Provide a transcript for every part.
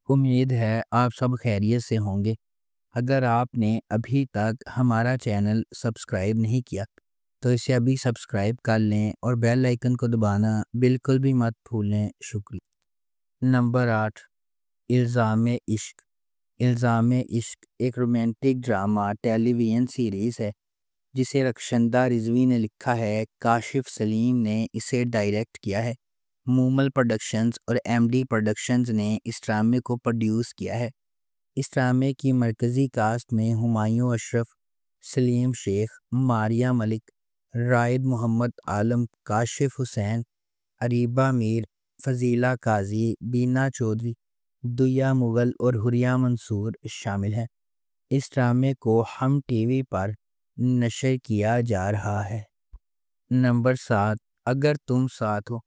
امید ہے آپ سب خیریت سے ہوں گے۔ اگر آپ نے ابھی تک ہمارا چینل سبسکرائب نہیں کیا تو اسے ابھی سبسکرائب کر لیں اور بیل آئیکن کو دبانا بالکل بھی مت بھولیں۔ شکریہ۔ نمبر 8، الزام عشق۔ الزام عشق ایک رومانٹک ڈرامہ ٹیلی ویژن سیریز ہے جسے رخشندہ رضوی نے لکھا ہے۔ کاشف سلیم نے اسے ڈائریکٹ کیا ہے۔ مومل پروڈکشنز اور ایم ڈی پروڈکشنز نے اس ڈرامے کو پروڈیوس کیا ہے۔ اس ڈرامے کی مرکزی کاسٹ میں ہمایوں اشرف، سلیم شیخ، ماریہ ملک، رائد محمد عالم، کاشف حسین، اریبہ میر، فضیلہ قاضی، بینا چودھری، دیا مغل اور حریہ منصور شامل ہیں۔ اس ڈرامے کو ہم ٹی وی پر نشر کیا جا رہا ہے۔ نمبر 7، اگر تم ساتھ ہو۔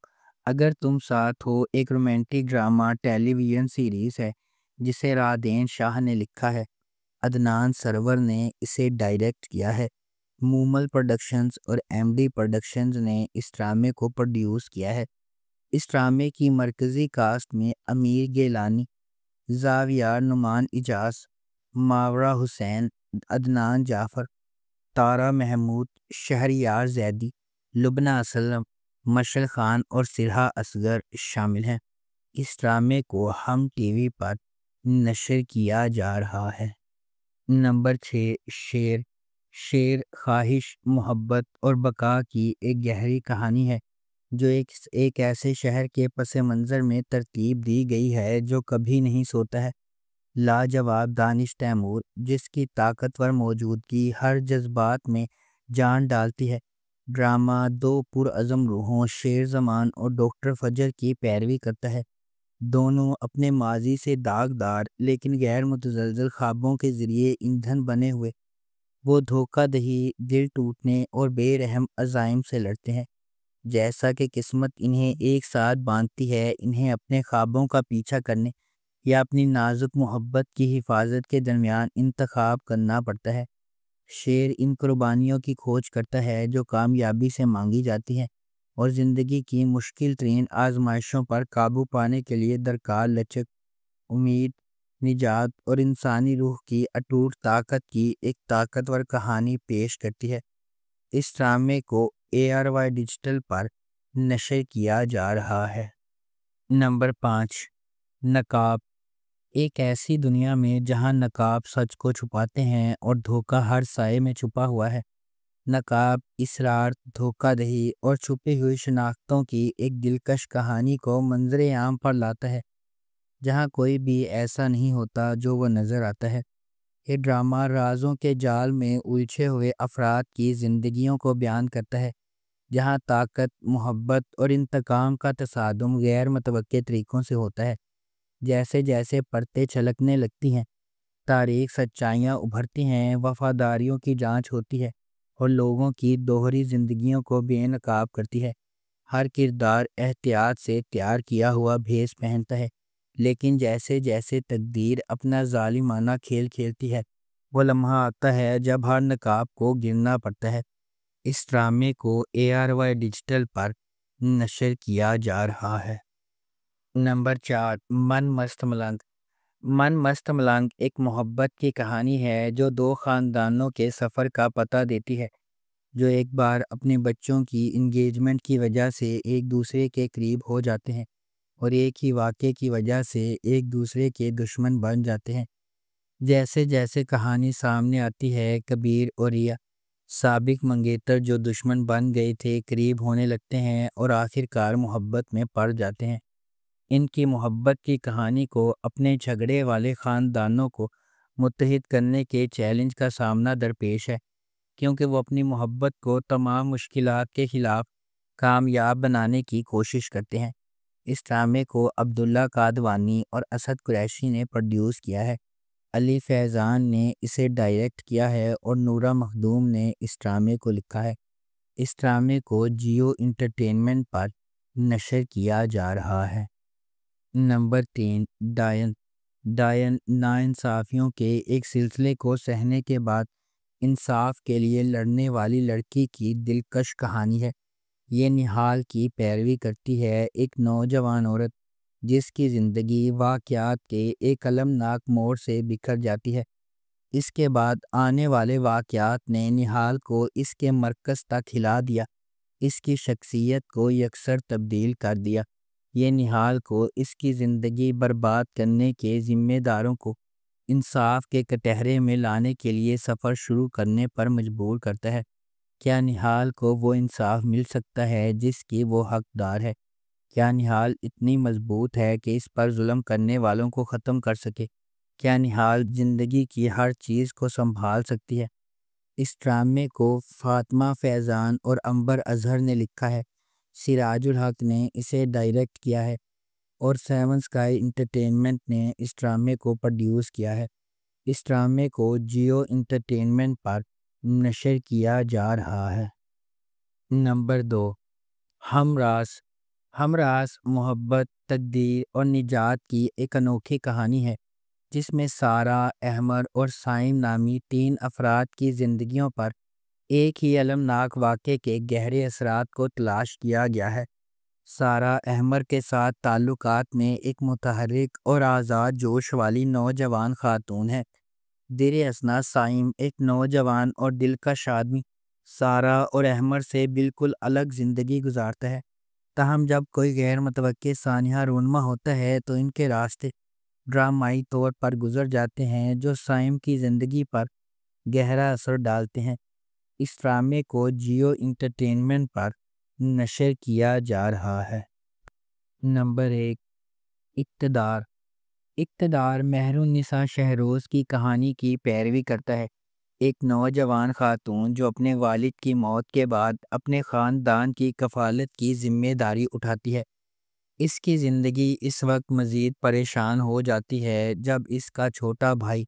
اگر تم ساتھ ہو ایک رومانٹک ڈرامہ ٹیلی ویژن سیریز ہے جسے رادین شاہ نے لکھا ہے۔ عدنان سرور نے اسے ڈائریکٹ کیا ہے۔ مومل پروڈکشنز اور ایم ڈی پروڈکشنز نے اس ڈرامے کو پروڈیوس کیا ہے۔ اس ڈرامے کی مرکزی کاسٹ میں امیر گیلانی، زاویار نعمان اجاز، ماورا حسین، عدنان جعفر، تارا محمود، شہریار زیدی، لبنہ اسلم، مشعل خان اور سرہا اصغر شامل ہیں۔ اس ڈرامے کو ہم ٹی وی پر نشر کیا جا رہا ہے۔ نمبر 6، شیر۔ شیر خواہش، محبت اور بقا کی ایک گہری کہانی ہے جو ایک ایسے شہر کے پس منظر میں ترتیب دی گئی ہے جو کبھی نہیں سوتا ہے۔ لاجواب دانش تیمور، جس کی طاقتور موجودگی ہر جذبات میں جان ڈالتی ہے۔ ڈرامہ دو پرعزم روحوں شیر زمان اور ڈاکٹر فجر کی پیروی کرتا ہے۔ دونوں اپنے ماضی سے داغدار لیکن غیر متزلزل خوابوں کے ذریعے ایندھن بنے ہوئے وہ دھوکہ دہی، دل ٹوٹنے اور بے رحم عزائم سے لڑتے ہیں۔ جیسا کہ قسمت انہیں ایک ساتھ باندھتی ہے، انہیں اپنے خوابوں کا پیچھا کرنے یا اپنی نازک محبت کی حفاظت کے درمیان انتخاب کرنا پڑتا ہے۔ شیر ان قربانیوں کی کھوج کرتا ہے جو کامیابی سے مانگی جاتی ہیں اور زندگی کی مشکل ترین آزمائشوں پر قابو پانے کے لیے درکار لچک، امید، نجات اور انسانی روح کی اٹوٹ طاقت کی ایک طاقتور کہانی پیش کرتی ہے۔ اس ڈرامے کو ARY ڈیجیٹل پر نشر کیا جا رہا ہے۔ نمبر 5، نقاب۔ ایک ایسی دنیا میں جہاں نقاب سچ کو چھپاتے ہیں اور دھوکہ ہر سائے میں چھپا ہوا ہے۔ نقاب اسرار، دھوکہ دہی اور چھپی ہوئی شناختوں کی ایک دلکش کہانی کو منظر عام پر لاتا ہے جہاں کوئی بھی ایسا نہیں ہوتا جو وہ نظر آتا ہے۔ یہ ڈرامہ رازوں کے جال میں الجھے ہوئے افراد کی زندگیوں کو بیان کرتا ہے جہاں طاقت، محبت اور انتقام کا تصادم غیر متوقع طریقوں سے ہوتا ہے۔ جیسے جیسے پرتیں چھلکنے لگتی ہیں، تاریخ سچائیاں ابھرتی ہیں، وفاداریوں کی جانچ ہوتی ہے اور لوگوں کی دوہری زندگیوں کو بے نقاب کرتی ہے۔ ہر کردار احتیاط سے تیار کیا ہوا بھیس پہنتا ہے، لیکن جیسے جیسے تقدیر اپنا ظالمانہ کھیل کھیلتی ہے وہ لمحہ آتا ہے جب ہر نقاب کو گرنا پڑتا ہے۔ اس ڈرامے کو ARY ڈیجیٹل پر نشر کیا جا رہا ہے۔ نمبر 4، من مست ملنگ۔ من مست ملنگ ایک محبت کی کہانی ہے جو دو خاندانوں کے سفر کا پتہ دیتی ہے جو ایک بار اپنے بچوں کی انگیجمنٹ کی وجہ سے ایک دوسرے کے قریب ہو جاتے ہیں اور ایک ہی واقعے کی وجہ سے ایک دوسرے کے دشمن بن جاتے ہیں۔ جیسے جیسے کہانی سامنے آتی ہے، کبیر اور ریا، سابق منگیتر جو دشمن بن گئے تھے، قریب ہونے لگتے ہیں اور آخر کار محبت میں پڑ جاتے ہیں۔ ان کی محبت کی کہانی کو اپنے جھگڑے والے خاندانوں کو متحد کرنے کے چیلنج کا سامنا درپیش ہے، کیونکہ وہ اپنی محبت کو تمام مشکلات کے خلاف کامیاب بنانے کی کوشش کرتے ہیں۔ اس ڈرامے کو عبداللہ قادوانی اور اسد قریشی نے پروڈیوس کیا ہے۔ علی فیضان نے اسے ڈائریکٹ کیا ہے اور نورہ مخدوم نے اس ڈرامے کو لکھا ہے۔ اس ڈرامے کو جیو انٹرٹینمنٹ پر نشر کیا جا رہا ہے۔ نمبر 3، ڈائن۔ ڈائن ناانصافیوں کے ایک سلسلے کو سہنے کے بعد انصاف کے لیے لڑنے والی لڑکی کی دلکش کہانی ہے۔ یہ نہال کی پیروی کرتی ہے، ایک نوجوان عورت جس کی زندگی واقعات کے ایک المناک موڑ سے بکھر جاتی ہے۔ اس کے بعد آنے والے واقعات نے نہال کو اس کے مرکز تک ہلا دیا، اس کی شخصیت کو یکسر تبدیل کر دیا۔ یہ نہال کو اس کی زندگی برباد کرنے کے ذمہ داروں کو انصاف کے کٹہرے میں لانے کے لیے سفر شروع کرنے پر مجبور کرتا ہے۔ کیا نہال کو وہ انصاف مل سکتا ہے جس کی وہ حقدار ہے؟ کیا نہال اتنی مضبوط ہے کہ اس پر ظلم کرنے والوں کو ختم کر سکے؟ کیا نہال زندگی کی ہر چیز کو سنبھال سکتی ہے؟ اس ڈرامے کو فاطمہ فیضان اور عنبر اظہر نے لکھا ہے، سراج الحق نے اسے ڈائریکٹ کیا ہے اور سیون اسکائی انٹرٹینمنٹ نے اس ڈرامے کو پروڈیوس کیا ہے۔ اس ڈرامے کو جیو انٹرٹینمنٹ پر نشر کیا جا رہا ہے۔ نمبر 2، ہمراز۔ ہمراز محبت، تقدیر اور نجات کی ایک انوکھی کہانی ہے جس میں سارہ، احمر اور سائم نامی 3 افراد کی زندگیوں پر ایک ہی المناک واقعے کے گہرے اثرات کو تلاش کیا گیا ہے۔ سارہ احمر کے ساتھ تعلقات میں ایک متحرک اور آزاد جوش والی نوجوان خاتون ہے۔ در اثنا سائم ایک نوجوان اور دلکش آدمی سارہ اور احمر سے بالکل الگ زندگی گزارتا ہے۔ تاہم جب کوئی غیر متوقع سانحہ رونما ہوتا ہے تو ان کے راستے ڈرامائی طور پر گزر جاتے ہیں جو سائم کی زندگی پر گہرا اثر ڈالتے ہیں۔ اس ڈرامے کو جیو انٹرٹینمنٹ پر نشر کیا جا رہا ہے۔ نمبر 1، اقتدار۔ اقتدار مہر النساء شہروز کی کہانی کی پیروی کرتا ہے، ایک نوجوان خاتون جو اپنے والد کی موت کے بعد اپنے خاندان کی کفالت کی ذمہ داری اٹھاتی ہے۔ اس کی زندگی اس وقت مزید پریشان ہو جاتی ہے جب اس کا چھوٹا بھائی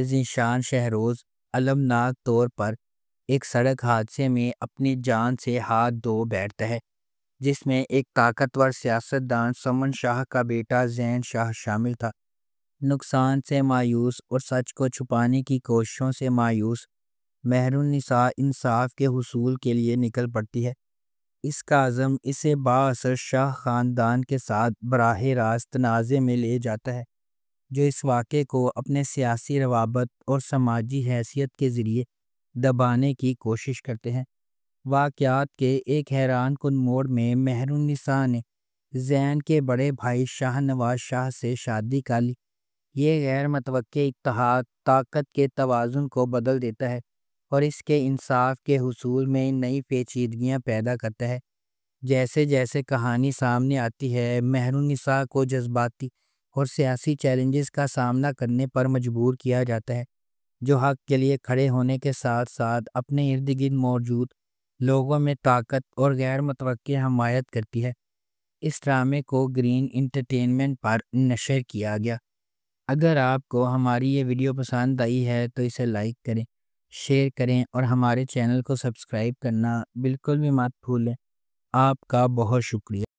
ذیشان شہروز المناک طور پر ایک سڑک حادثے میں اپنی جان سے ہاتھ دھو بیٹھتا ہے، جس میں ایک طاقتور سیاستدان سمن شاہ کا بیٹا زین شاہ شامل تھا۔ نقصان سے مایوس اور سچ کو چھپانے کی کوششوں سے مایوس، مہر النساء انصاف کے حصول کے لیے نکل پڑتی ہے۔ اس کا عزم اسے بااثر شاہ خاندان کے ساتھ براہ راست تنازع میں لے جاتا ہے، جو اس واقعے کو اپنے سیاسی روابط اور سماجی حیثیت کے ذریعے دبانے کی کوشش کرتے ہیں۔ واقعات کے ایک حیران کن موڑ میں مہر النساء نے زین کے بڑے بھائی شاہ نواز شاہ سے شادی کر لی۔ یہ غیر متوقع اتحاد طاقت کے توازن کو بدل دیتا ہے اور اس کے انصاف کے حصول میں نئی پیچیدگیاں پیدا کرتا ہے۔ جیسے جیسے کہانی سامنے آتی ہے، مہر النساء کو جذباتی اور سیاسی چیلنجز کا سامنا کرنے پر مجبور کیا جاتا ہے، جو حق کے لیے کھڑے ہونے کے ساتھ ساتھ اپنے ارد گرد موجود لوگوں میں طاقت اور غیر متوقع حمایت کرتی ہے۔ اس ڈرامے کو گرین انٹرٹینمنٹ پر نشر کیا گیا۔ اگر آپ کو ہماری یہ ویڈیو پسند آئی ہے تو اسے لائک کریں، شیئر کریں اور ہمارے چینل کو سبسکرائب کرنا بالکل بھی مت بھولیں۔ آپ کا بہت شکریہ۔